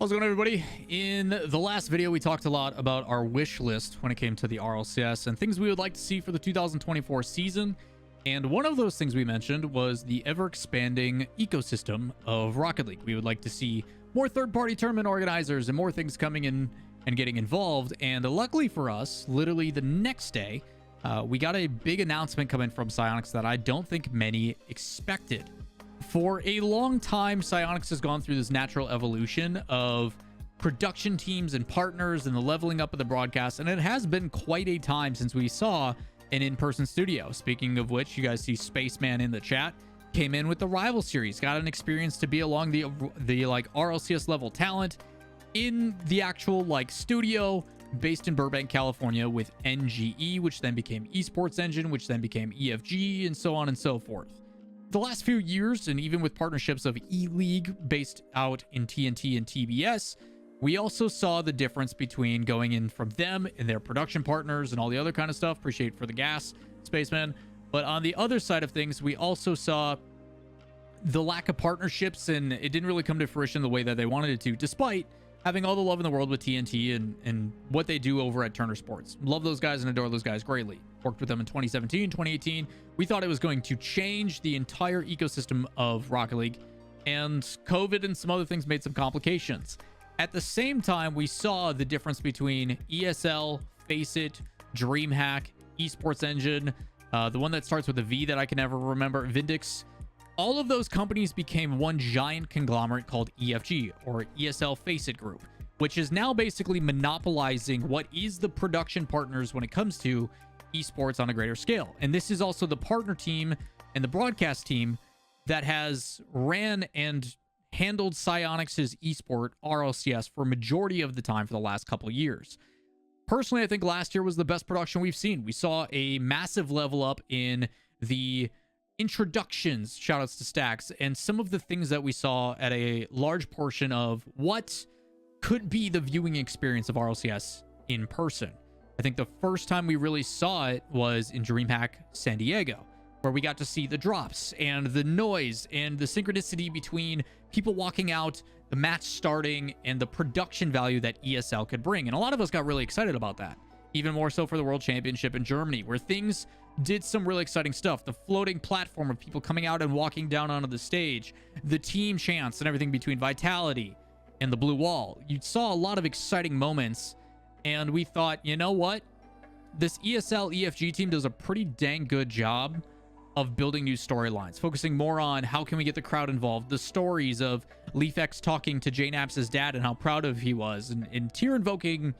How's it going, everybody? In the last video, we talked a lot about our wish list when it came to the RLCS and things we would like to see for the 2024 season. And one of those things we mentioned was the ever-expanding ecosystem of Rocket League. We would like to see more third-party tournament organizers and more things coming in and getting involved. And luckily for us, literally the next day, we got a big announcement coming from Psyonix that I don't think many expected. For a long time, Psyonix has gone through this natural evolution of production teams and partners and the leveling up of the broadcast, and it has been quite a time since we saw an in-person studio. Speaking of which, you guys see Spaceman in the chat, came in with the Rival Series, got an experience to be along the like RLCS level talent in the actual like studio based in Burbank, California with NGE, which then became Esports Engine, which then became EFG, and so on and so forth. The last few years, and even with partnerships of E-League based out in TNT and TBS, we also saw the difference between going in from them and their production partners and all the other kind of stuff. Appreciate for the gas, Spaceman. But on the other side of things, we also saw the lack of partnerships, and it didn't really come to fruition the way that they wanted it to, despite having all the love in the world with TNT and what they do over at Turner Sports. Love those guys and adore those guys greatly. Worked with them in 2017, 2018. We thought it was going to change the entire ecosystem of Rocket League, and COVID and some other things made some complications. At the same time, we saw the difference between ESL, Faceit, DreamHack, Esports Engine, the one that starts with a V that I can never remember, Vindix. All of those companies became one giant conglomerate called EFG, or ESL Faceit Group, which is now basically monopolizing what is the production partners when it comes to esports on a greater scale. And this is also the partner team and the broadcast team that has ran and handled Psyonix's esport RLCS for a majority of the time for the last couple of years. Personally, I think last year was the best production we've seen. We saw a massive level up in the introductions, shoutouts to Stacks, and some of the things that we saw at a large portion of what could be the viewing experience of RLCS in person. I think the first time we really saw it was in DreamHack San Diego, where we got to see the drops and the noise and the synchronicity between people walking out, the match starting, and the production value that ESL could bring. And a lot of us got really excited about that. Even more so for the World Championship in Germany, where things did some really exciting stuff. The floating platform of people coming out and walking down onto the stage, the team chants and everything between Vitality and the Blue Wall. You saw a lot of exciting moments, and we thought, you know what? This ESL EFG team does a pretty dang good job of building new storylines, focusing more on how can we get the crowd involved, the stories of LeafX talking to JNaps's dad and how proud of he was, and tear-invoking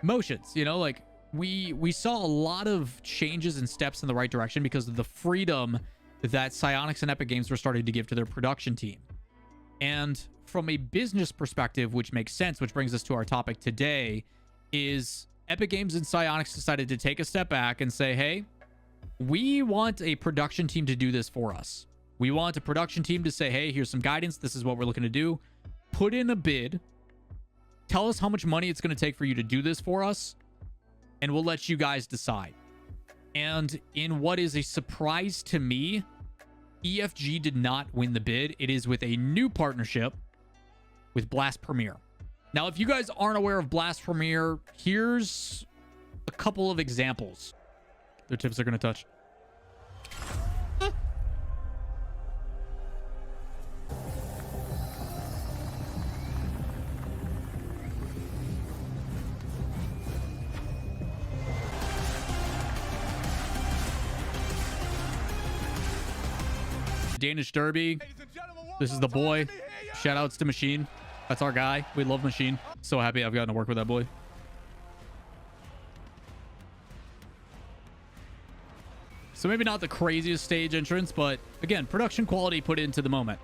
emotions, you know, like we saw a lot of changes and steps in the right direction because of the freedom that Psyonix and Epic Games were starting to give to their production team. And from a business perspective, which makes sense, which brings us to our topic today, is Epic Games and Psyonix decided to take a step back and say, hey, we want a production team to do this for us. We want a production team to say, hey, here's some guidance. This is what we're looking to do. Put in a bid. Tell us how much money it's going to take for you to do this for us, and we'll let you guys decide. And in what is a surprise to me, EFG did not win the bid. It is with a new partnership with Blast Premier. Now, if you guys aren't aware of Blast Premier, here's a couple of examples. Their tips are going to touch. Danish Derby. This is the boy. Shout outs to Machine. That's our guy. We love Machine. So happy I've gotten to work with that boy. So maybe not the craziest stage entrance, but again, production quality put into the moment,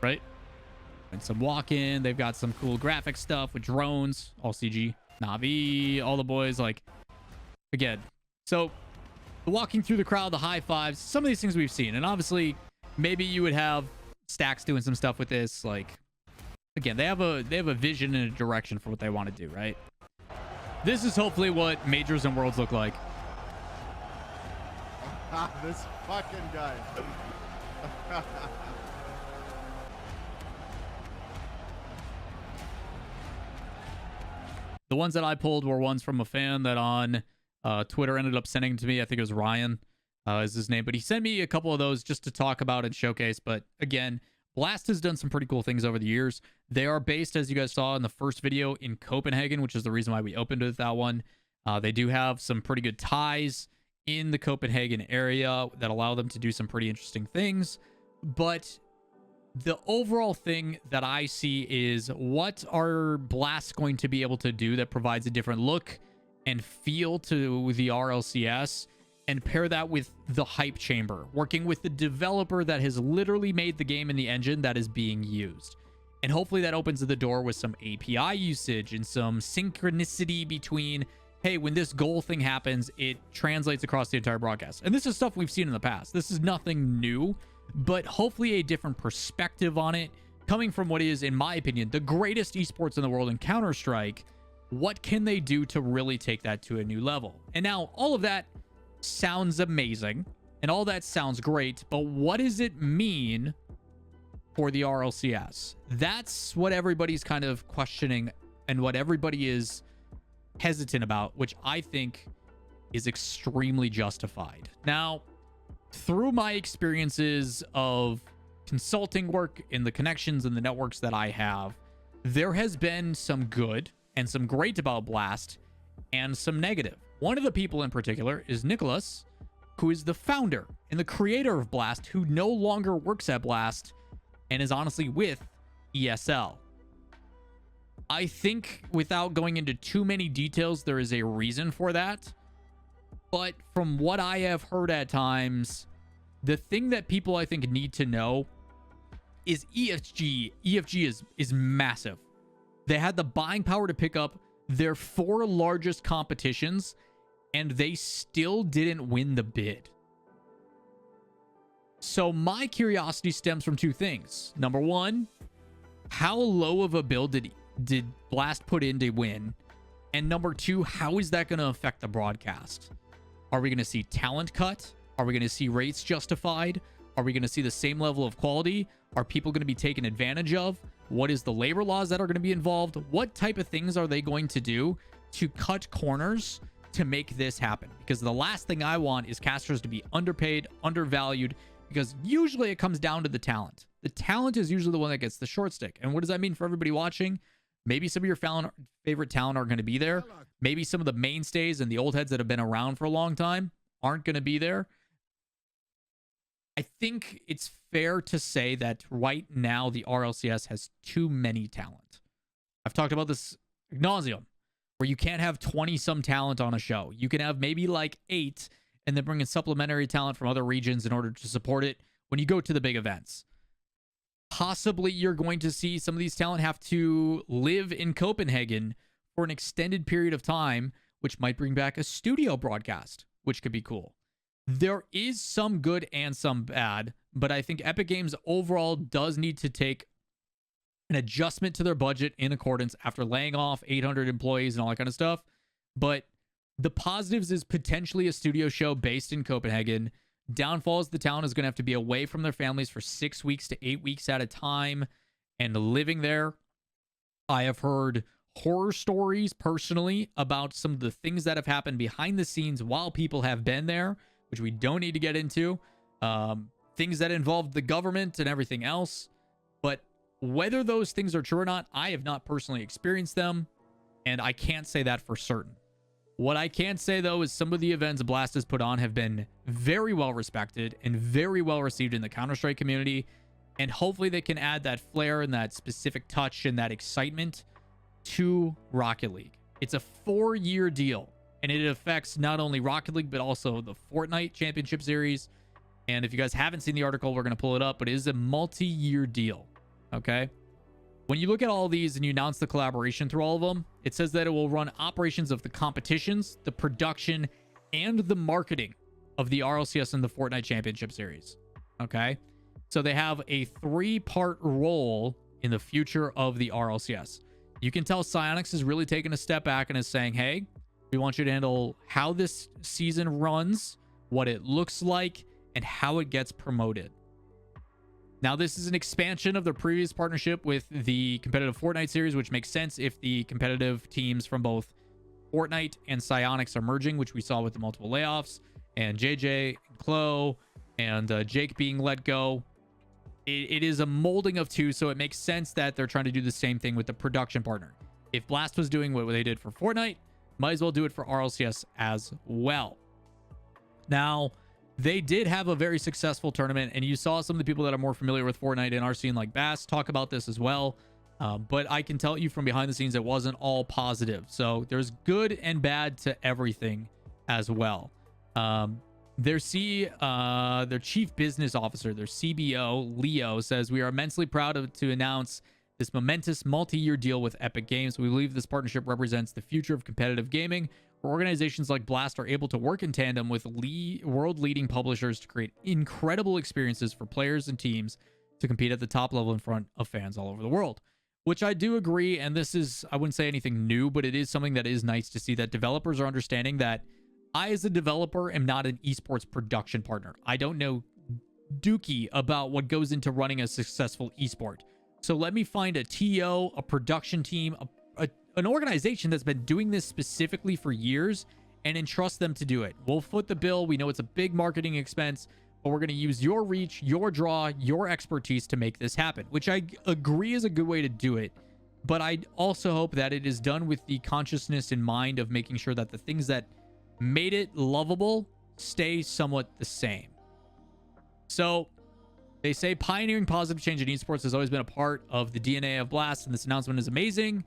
right? And some walk-in. They've got some cool graphic stuff with drones, all CG. Navi, all the boys, like, again. So the walking through the crowd, the high fives, some of these things we've seen. And obviously, maybe you would have Stacks doing some stuff with this. Like, again, they have a vision and a direction for what they want to do, right? This is hopefully what Majors and Worlds look like. This fucking guy. The ones that I pulled were ones from a fan that on Twitter ended up sending to me. I think it was Ryan is his name, but he sent me a couple of those just to talk about and showcase. But again, Blast has done some pretty cool things over the years. They are based, as you guys saw in the first video, in Copenhagen, which is the reason why we opened with that one. They do have some pretty good ties in the Copenhagen area that allow them to do some pretty interesting things. But the overall thing that I see is, what are Blast going to be able to do that provides a different look and feel to the RLCS, and pair that with the hype chamber, working with the developer that has literally made the game in the engine that is being used. And hopefully that opens the door with some API usage and some synchronicity between, hey, when this goal thing happens, it translates across the entire broadcast. And this is stuff we've seen in the past. This is nothing new, but hopefully a different perspective on it, coming from what is, in my opinion, the greatest esports in the world in Counter-Strike. What can they do to really take that to a new level? And now all of that sounds amazing and all that sounds great, but what does it mean for the RLCS? That's what everybody's kind of questioning and what everybody is hesitant about, which I think is extremely justified. Now, through my experiences of consulting work in the connections and the networks that I have, there has been some good and some great about Blast and some negative. One of the people in particular is Nicholas, who is the founder and the creator of Blast, who no longer works at Blast and is honestly with ESL. I think, without going into too many details, there is a reason for that. But from what I have heard at times, the thing that people I think need to know is EFG is massive. They had the buying power to pick up their 4 largest competitions, and they still didn't win the bid. So my curiosity stems from 2 things. Number 1, how low of a build did Blast put in to win? And number 2, how is that going to affect the broadcast? Are we going to see talent cut? Are we going to see rates justified? Are we going to see the same level of quality? Are people going to be taken advantage of? What is the labor laws that are going to be involved? What type of things are they going to do to cut corners to make this happen? Because the last thing I want is casters to be underpaid, undervalued, because usually it comes down to the talent. The talent is usually the one that gets the short stick. And what does that mean for everybody watching? Maybe some of your favorite talent are going to be there. Maybe some of the mainstays and the old heads that have been around for a long time aren't going to be there. I think it's fair to say that right now the RLCS has too many talent. I've talked about this ad nauseum, where you can't have 20-some talent on a show. You can have maybe like 8 and then bring in supplementary talent from other regions in order to support it when you go to the big events. Possibly you're going to see some of these talent have to live in Copenhagen for an extended period of time, which might bring back a studio broadcast, which could be cool. There is some good and some bad, but I think Epic Games overall does need to take an adjustment to their budget in accordance after laying off 800 employees and all that kind of stuff. But the positives is potentially a studio show based in Copenhagen. Downfalls, the talent is going to have to be away from their families for 6 weeks to 8 weeks at a time and living there. I have heard horror stories personally about some of the things that have happened behind the scenes while people have been there, which we don't need to get into. Things that involve the government and everything else. But whether those things are true or not, I have not personally experienced them, and I can't say that for certain. What I can say, though, is some of the events Blast has put on have been very well respected and very well received in the Counter-Strike community, and hopefully they can add that flair and that specific touch and that excitement to Rocket League. It's a 4-year deal, and it affects not only Rocket League, but also the Fortnite Championship Series. And if you guys haven't seen the article, we're going to pull it up, but it is a multi-year deal, okay? When you look at all these and you announce the collaboration through all of them, it says that it will run operations of the competitions, the production, and the marketing of the RLCS and the Fortnite Championship Series, okay? So they have a 3-part role in the future of the RLCS. You can tell Psyonix is really taking a step back and is saying, hey, we want you to handle how this season runs, what it looks like, and how it gets promoted. Now, this is an expansion of the previous partnership with the competitive Fortnite series, which makes sense if the competitive teams from both Fortnite and Psyonix are merging, which we saw with the multiple layoffs, and JJ, and Chloe, and Jake being let go. It is a molding of two, so it makes sense that they're trying to do the same thing with the production partner. If Blast was doing what they did for Fortnite, might as well do it for RLCS as well. Now, they did have a very successful tournament, and you saw some of the people that are more familiar with Fortnite in our scene, like Bass, talk about this as well. But I can tell you from behind the scenes, it wasn't all positive. So there's good and bad to everything as well. Their chief business officer, their CBO, Leo, says, "We are immensely proud to announce this momentous multi-year deal with Epic Games. We believe this partnership represents the future of competitive gaming, where organizations like Blast are able to work in tandem with world-leading publishers to create incredible experiences for players and teams to compete at the top level in front of fans all over the world." Which I do agree, and this is, I wouldn't say anything new, but it is something that is nice to see, that developers are understanding that I, as a developer, am not an esports production partner. I don't know dookie about what goes into running a successful esport. So let me find a TO, a production team, an organization that's been doing this specifically for years, and entrust them to do it. We'll foot the bill. We know it's a big marketing expense, but we're going to use your reach, your draw, your expertise to make this happen, which I agree is a good way to do it. But I also hope that it is done with the consciousness in mind of making sure that the things that made it lovable stay somewhat the same. So they say pioneering positive change in esports has always been a part of the DNA of Blast, and this announcement is amazing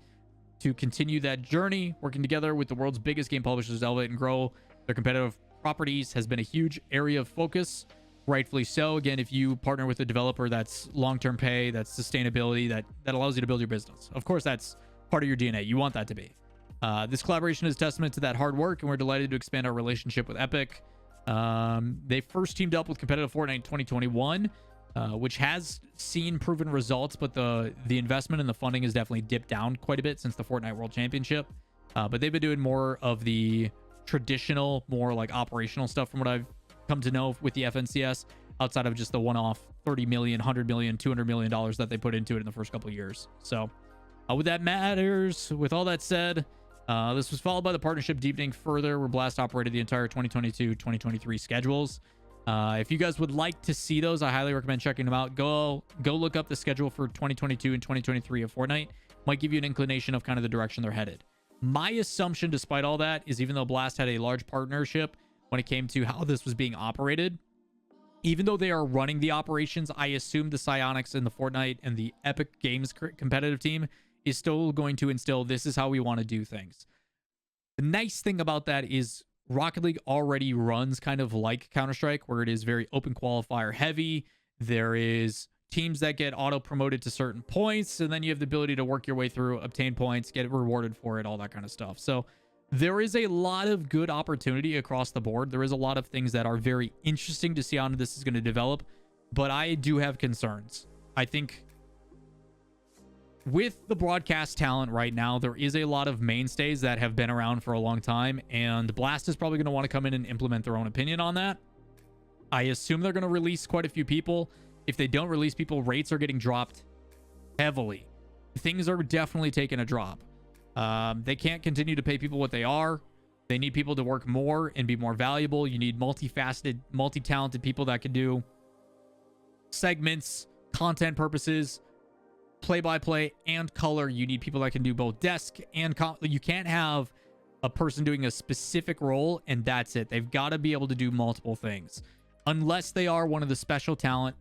to continue that journey. Working together with the world's biggest game publishers to elevate and grow their competitive properties has been a huge area of focus. Rightfully so. Again, if you partner with a developer, that's long-term pay, that's sustainability, that allows you to build your business. Of course, that's part of your DNA. You want that to be. This collaboration is a testament to that hard work, and we're delighted to expand our relationship with Epic. They first teamed up with competitive Fortnite in 2021, which has seen proven results, but the investment and the funding has definitely dipped down quite a bit since the Fortnite World Championship. But they've been doing more of the traditional, more like operational stuff from what I've come to know with the FNCS, outside of just the one-off $30 million, $100 million, $200 million that they put into it in the first couple of years. So with that matters, with all that said, this was followed by the partnership deepening further, where Blast operated the entire 2022-2023 schedules. If you guys would like to see those, I highly recommend checking them out. Go look up the schedule for 2022 and 2023 of Fortnite. Might give you an inclination of kind of the direction they're headed. My assumption, despite all that, is even though Blast had a large partnership when it came to how this was being operated, even though they are running the operations, I assume the Psyonix and the Fortnite and the Epic Games competitive team is still going to instill, this is how we want to do things. The nice thing about that is Rocket League already runs kind of like Counter-Strike, where it is very open qualifier heavy. There is teams that get auto-promoted to certain points, and then you have the ability to work your way through, obtain points, get rewarded for it, all that kind of stuff. So there is a lot of good opportunity across the board. There is a lot of things that are very interesting to see how this is going to develop, but I do have concerns. I think with the broadcast talent right now, there is a lot of mainstays that have been around for a long time, and Blast is probably going to want to come in and implement their own opinion on that. I assume they're going to release quite a few people. If they don't release people, rates are getting dropped heavily. Things are definitely taking a drop. They can't continue to pay people what they are. They need people to work more and be more valuable. You need multifaceted, multi-talented people that can do segments, content purposes, play-by-play, and color. You need people that can do both desk and you can't have a person doing a specific role and that's it. They've got to be able to do multiple things, unless they are one of the special talent.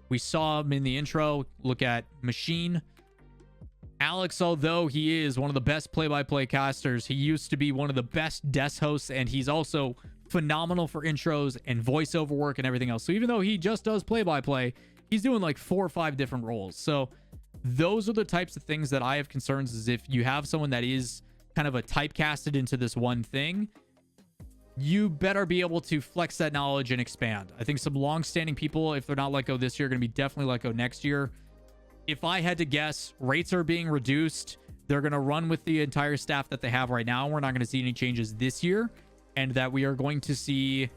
We saw him in the intro. Look at Machine. Alex, although he is one of the best play-by-play casters, he used to be one of the best desk hosts, and he's also phenomenal for intros and voiceover work and everything else. So even though he just does play-by-play, he's doing like 4 or 5 different roles. So those are the types of things that I have concerns, is if you have someone that is kind of a typecasted into this one thing, you better be able to flex that knowledge and expand. I think some long-standing people, if they're not let go this year, are going to be definitely let go next year. If I had to guess, rates are being reduced. They're going to run with the entire staff that they have right now. We're not going to see any changes this year, and that we are going to see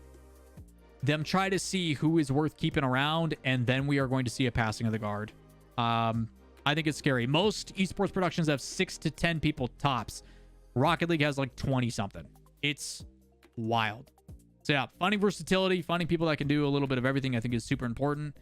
them try to see who is worth keeping around, and then we are going to see a passing of the guard. I think it's scary. Most esports productions have 6 to 10 people tops. Rocket League has like 20 something. It's wild. So yeah, finding versatility, finding people that can do a little bit of everything, I think is super important.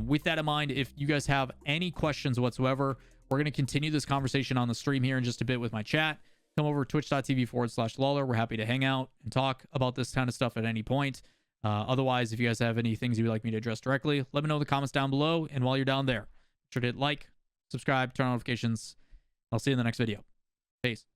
With that in mind, if you guys have any questions whatsoever, we're going to continue this conversation on the stream here in just a bit with my chat. Come over to twitch.tv/Lawler. We're happy to hang out and talk about this kind of stuff at any point. Otherwise, if you guys have any things you would like me to address directly, let me know in the comments down below. And while you're down there, make sure to hit like, subscribe, turn on notifications. I'll see you in the next video. Peace.